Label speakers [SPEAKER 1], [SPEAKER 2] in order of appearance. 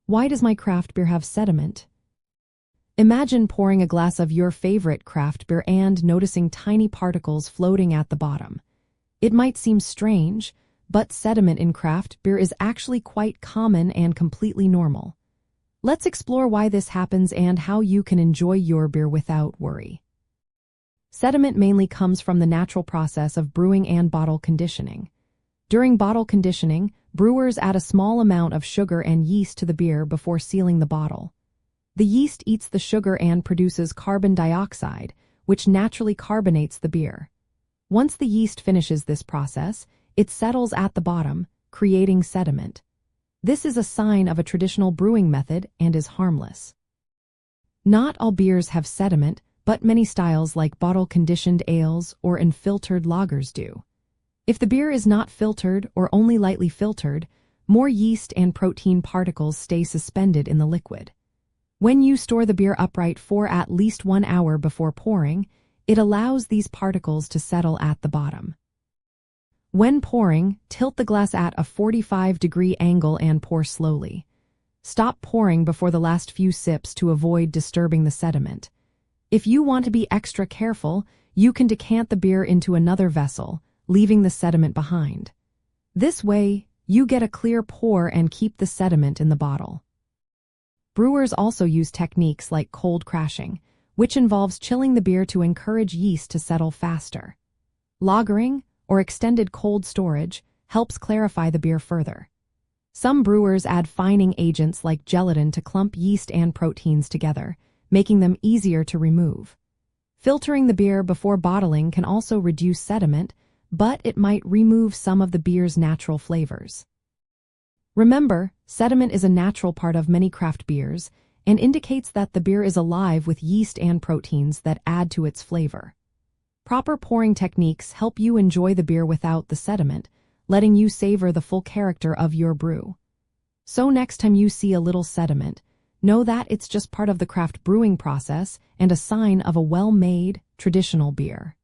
[SPEAKER 1] Why does my craft beer have sediment? Imagine pouring a glass of your favorite craft beer and noticing tiny particles floating at the bottom. It might seem strange, but sediment in craft beer is actually quite common and completely normal. Let's explore why this happens and how you can enjoy your beer without worry. Sediment mainly comes from the natural process of brewing and bottle conditioning. During bottle conditioning, brewers add a small amount of sugar and yeast to the beer before sealing the bottle. The yeast eats the sugar and produces carbon dioxide, which naturally carbonates the beer. Once the yeast finishes this process, it settles at the bottom, creating sediment. This is a sign of a traditional brewing method and is harmless. Not all beers have sediment, but many styles like bottle-conditioned ales or unfiltered lagers do. If the beer is not filtered or only lightly filtered, more yeast and protein particles stay suspended in the liquid. When you store the beer upright for at least 1 hour before pouring, it allows these particles to settle at the bottom. When pouring, tilt the glass at a 45-degree angle and pour slowly. Stop pouring before the last few sips to avoid disturbing the sediment. If you want to be extra careful, you can decant the beer into another vessel, leaving the sediment behind. This way, you get a clear pour and keep the sediment in the bottle. Brewers also use techniques like cold crashing, which involves chilling the beer to encourage yeast to settle faster. Lagering, or extended cold storage, helps clarify the beer further. Some brewers add fining agents like gelatin to clump yeast and proteins together, making them easier to remove. Filtering the beer before bottling can also reduce sediment, but it might remove some of the beer's natural flavors. Remember, sediment is a natural part of many craft beers and indicates that the beer is alive with yeast and proteins that add to its flavor. Proper pouring techniques help you enjoy the beer without the sediment, letting you savor the full character of your brew. So next time you see a little sediment, know that it's just part of the craft brewing process and a sign of a well-made, traditional beer.